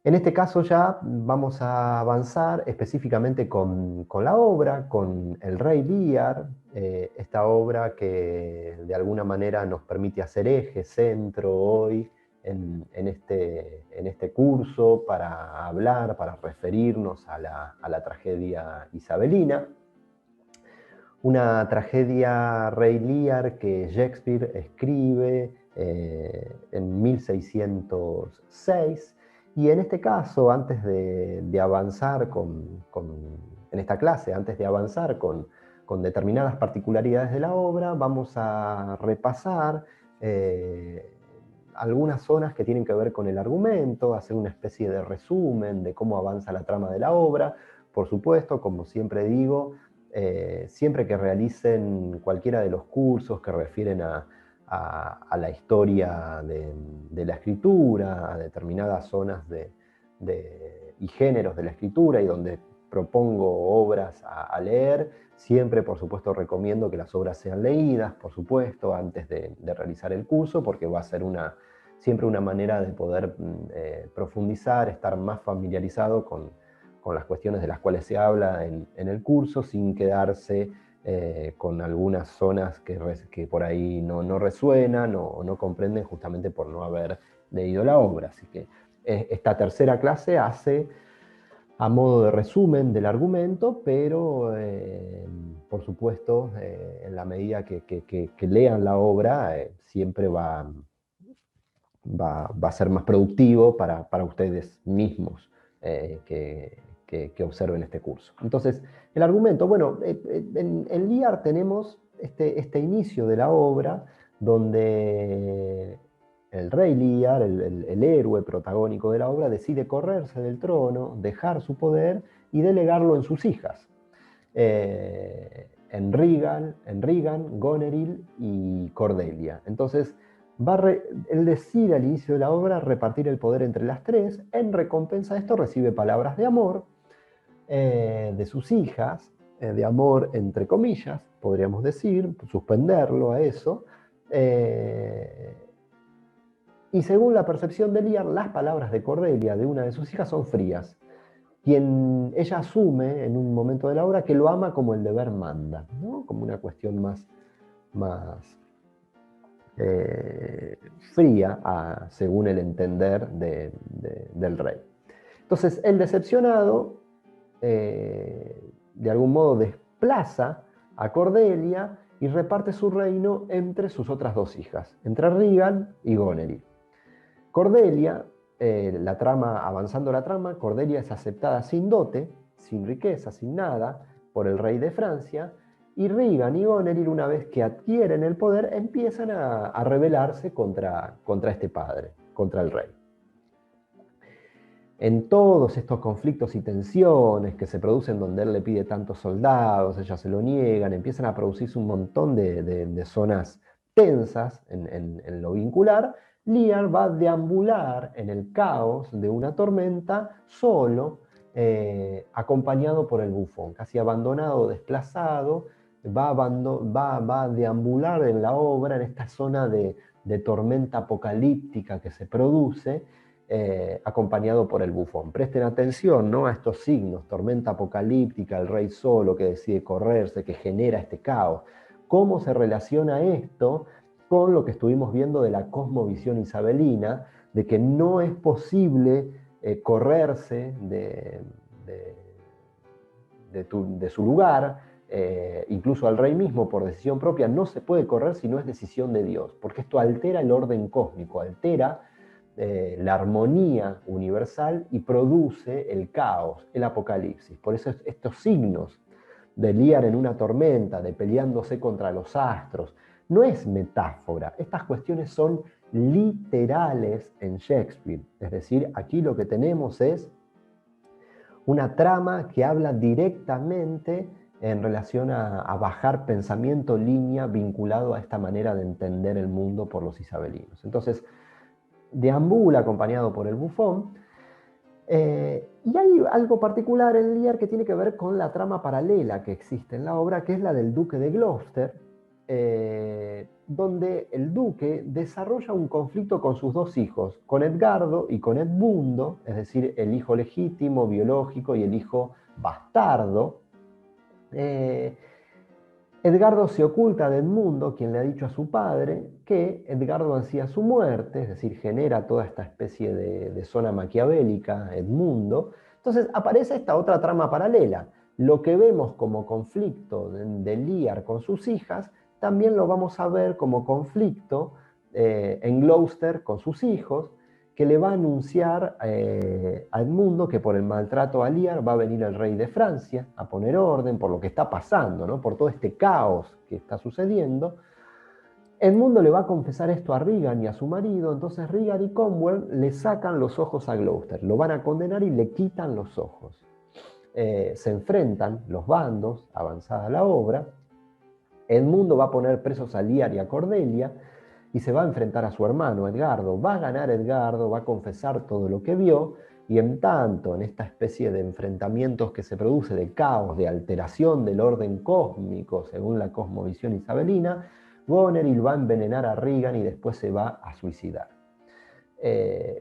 En este caso ya vamos a avanzar específicamente con la obra, con El Rey Lear, esta obra que de alguna manera nos permite hacer eje, centro hoy en este curso para hablar, para referirnos a la tragedia isabelina. Una tragedia Rey Lear que Shakespeare escribe en 1606. Y en este caso, antes de avanzar en esta clase, antes de avanzar con determinadas particularidades de la obra, vamos a repasar algunas zonas que tienen que ver con el argumento, hacer una especie de resumen de cómo avanza la trama de la obra. Por supuesto, como siempre digo, siempre que realicen cualquiera de los cursos que refieren a la historia de la escritura, a determinadas zonas y géneros de la escritura y donde propongo obras a leer, siempre por supuesto recomiendo que las obras sean leídas, por supuesto, antes de realizar el curso, porque va a ser siempre una manera de poder profundizar, estar más familiarizado con las cuestiones de las cuales se habla en el curso, sin quedarse con algunas zonas que por ahí no resuenan o no comprenden justamente por no haber leído la obra. Así que esta tercera clase hace a modo de resumen del argumento, pero por supuesto, en la medida que lean la obra, siempre va a ser más productivo para ustedes mismos que observen este curso. Entonces, el argumento, bueno, en Lear tenemos este inicio de la obra donde el rey Lear, el héroe protagónico de la obra, decide correrse del trono, dejar su poder y delegarlo en sus hijas. En Regan, Goneril y Cordelia. Entonces, él decide al inicio de la obra repartir el poder entre las tres. En recompensa de esto recibe palabras de amor de sus hijas, de amor entre comillas, podríamos decir, suspenderlo a eso. Eh, y según la percepción de Lear, las palabras de Cordelia, de una de sus hijas, son frías. Quien ella asume en un momento de la obra que lo ama como el deber manda, ¿no? Como una cuestión más fría según el entender del rey. Entonces, el decepcionado, de algún modo, desplaza a Cordelia y reparte su reino entre sus otras dos hijas, entre Regan y Goneril. Cordelia, avanzando la trama, Cordelia es aceptada sin dote, sin riqueza, sin nada, por el rey de Francia, y Regan y Goneril, una vez que adquieren el poder, empiezan a rebelarse contra este padre, contra el rey. En todos estos conflictos y tensiones que se producen donde él le pide tantos soldados, ellas se lo niegan, empiezan a producirse un montón de zonas tensas en lo vincular. Lear va a deambular en el caos de una tormenta solo, acompañado por el bufón, casi abandonado, desplazado, va a deambular en la obra en esta zona de tormenta apocalíptica que se produce, acompañado por el bufón. Presten atención, ¿no?, a estos signos: tormenta apocalíptica, el rey solo que decide correrse, que genera este caos. ¿Cómo se relaciona esto con lo que estuvimos viendo de la cosmovisión isabelina, de que no es posible correrse de su lugar? Incluso al rey mismo, por decisión propia, no se puede correr si no es decisión de Dios, porque esto altera el orden cósmico, altera la armonía universal y produce el caos, el apocalipsis. Por eso estos signos de Lear en una tormenta, de peleándose contra los astros, no es metáfora. Estas cuestiones son literales en Shakespeare. Es decir, aquí lo que tenemos es una trama que habla directamente en relación a bajar pensamiento, línea vinculado a esta manera de entender el mundo por los isabelinos. Entonces, deambula acompañado por el bufón. Y hay algo particular en Lear que tiene que ver con la trama paralela que existe en la obra, que es la del duque de Gloucester, donde el duque desarrolla un conflicto con sus dos hijos, con Edgardo y con Edmundo, es decir, el hijo legítimo, biológico, y el hijo bastardo. Edgardo se oculta de Edmundo, quien le ha dicho a su padre que Edgardo ansía su muerte, es decir, genera toda esta especie de zona maquiavélica, Edmundo. Entonces aparece esta otra trama paralela. Lo que vemos como conflicto de Lear con sus hijas, también lo vamos a ver como conflicto en Gloucester con sus hijos, que le va a anunciar a Edmundo que por el maltrato a Lear va a venir el rey de Francia a poner orden por lo que está pasando, ¿no? Por todo este caos que está sucediendo. Edmundo le va a confesar esto a Regan y a su marido, entonces Regan y Cromwell le sacan los ojos a Gloucester, lo van a condenar y le quitan los ojos. Se enfrentan los bandos, avanzada la obra. Edmundo va a poner presos a Lear y a Cordelia, y se va a enfrentar a su hermano Edgardo. Va a ganar Edgardo, va a confesar todo lo que vio, y en tanto, en esta especie de enfrentamientos que se produce, de caos, de alteración del orden cósmico, según la cosmovisión isabelina, Goneril va a envenenar a Regan y después se va a suicidar.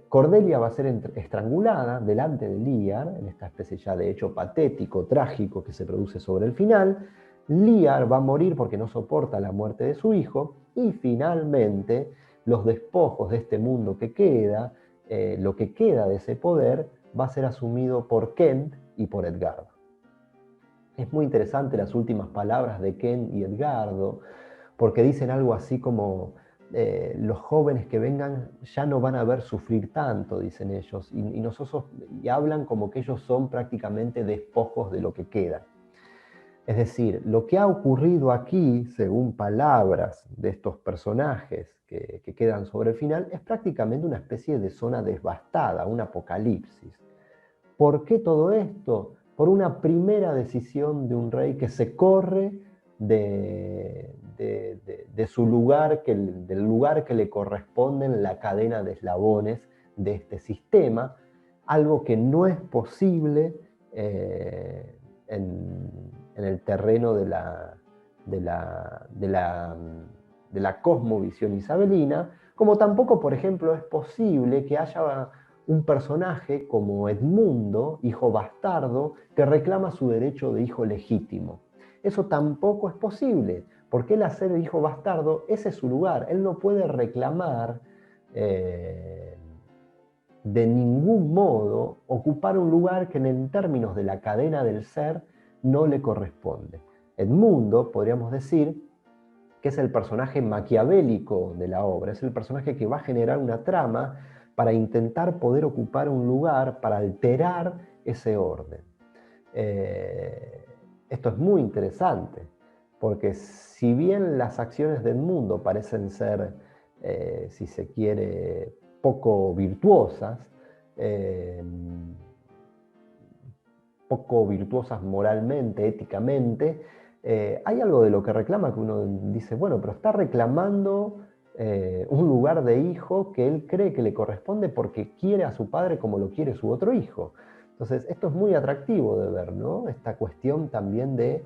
Cordelia va a ser estrangulada delante de Lear, en esta especie ya de hecho patético, trágico que se produce sobre el final. Lear va a morir porque no soporta la muerte de su hijo, y finalmente los despojos de este mundo que queda, lo que queda de ese poder, va a ser asumido por Kent y por Edgardo. Es muy interesante las últimas palabras de Kent y Edgardo, porque dicen algo así como los jóvenes que vengan ya no van a ver sufrir tanto, dicen ellos, y hablan como que ellos son prácticamente despojos de lo que queda. Es decir, lo que ha ocurrido aquí, según palabras de estos personajes que quedan sobre el final, es prácticamente una especie de zona devastada, un apocalipsis. ¿Por qué todo esto? Por una primera decisión de un rey que se corre de su lugar, del lugar que le corresponde en la cadena de eslabones de este sistema, algo que no es posible en el terreno de la cosmovisión isabelina, como tampoco, por ejemplo, es posible que haya un personaje como Edmundo, hijo bastardo, que reclama su derecho de hijo legítimo. Eso tampoco es posible, porque él, al ser el hijo bastardo, ese es su lugar. Él no puede reclamar de ningún modo ocupar un lugar que en términos de la cadena del ser no le corresponde. Edmundo, podríamos decir, que es el personaje maquiavélico de la obra, es el personaje que va a generar una trama para intentar poder ocupar un lugar, para alterar ese orden. Esto es muy interesante, porque si bien las acciones del mundo parecen ser, si se quiere, poco virtuosas, poco virtuosas moralmente, éticamente, hay algo de lo que reclama que uno dice, bueno, pero está reclamando un lugar de hijo que él cree que le corresponde porque quiere a su padre como lo quiere su otro hijo. Entonces, esto es muy atractivo de ver, ¿no? Esta cuestión también de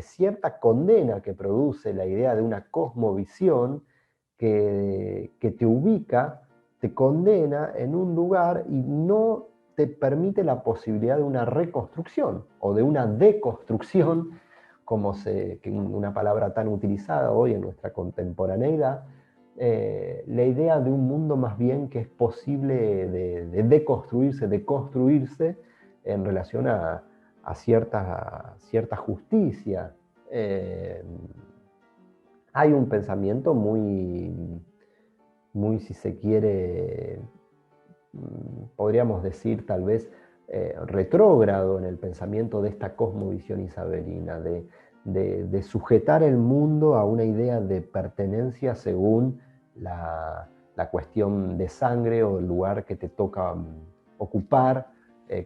cierta condena que produce la idea de una cosmovisión que te ubica, te condena en un lugar y no te permite la posibilidad de una reconstrucción o de una deconstrucción, como una palabra tan utilizada hoy en nuestra contemporaneidad, la idea de un mundo más bien que es posible de deconstruirse, de construirse en relación a cierta justicia. Hay un pensamiento muy, si se quiere, podríamos decir tal vez retrógrado en el pensamiento de esta cosmovisión isabelina, de sujetar el mundo a una idea de pertenencia según la cuestión de sangre o el lugar que te toca ocupar,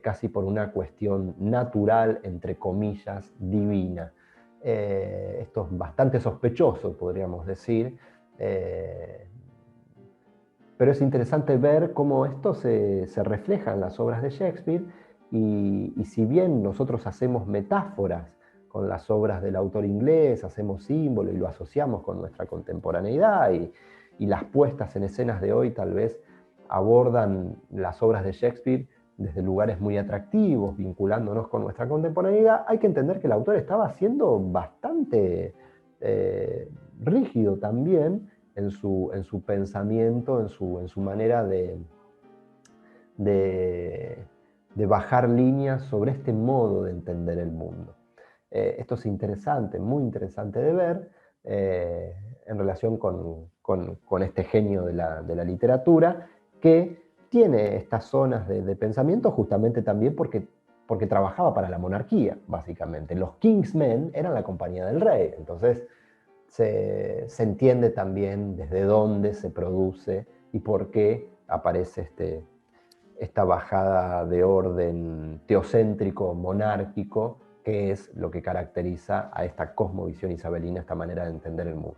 casi por una cuestión natural, entre comillas, divina. Esto es bastante sospechoso, podríamos decir, pero es interesante ver cómo esto se refleja en las obras de Shakespeare, y si bien nosotros hacemos metáforas con las obras del autor inglés, hacemos símbolo y lo asociamos con nuestra contemporaneidad, y las puestas en escenas de hoy tal vez abordan las obras de Shakespeare desde lugares muy atractivos, vinculándonos con nuestra contemporaneidad. Hay que entender que el autor estaba siendo bastante rígido también en su pensamiento, en su manera de, de bajar líneas sobre este modo de entender el mundo. Esto es interesante, muy interesante de ver en relación con este genio de la literatura, que tiene estas zonas de pensamiento justamente también porque trabajaba para la monarquía, básicamente. Los Kingsmen eran la compañía del rey, entonces se entiende también desde dónde se produce y por qué aparece esta bajada de orden teocéntrico, monárquico, que es lo que caracteriza a esta cosmovisión isabelina, esta manera de entender el mundo.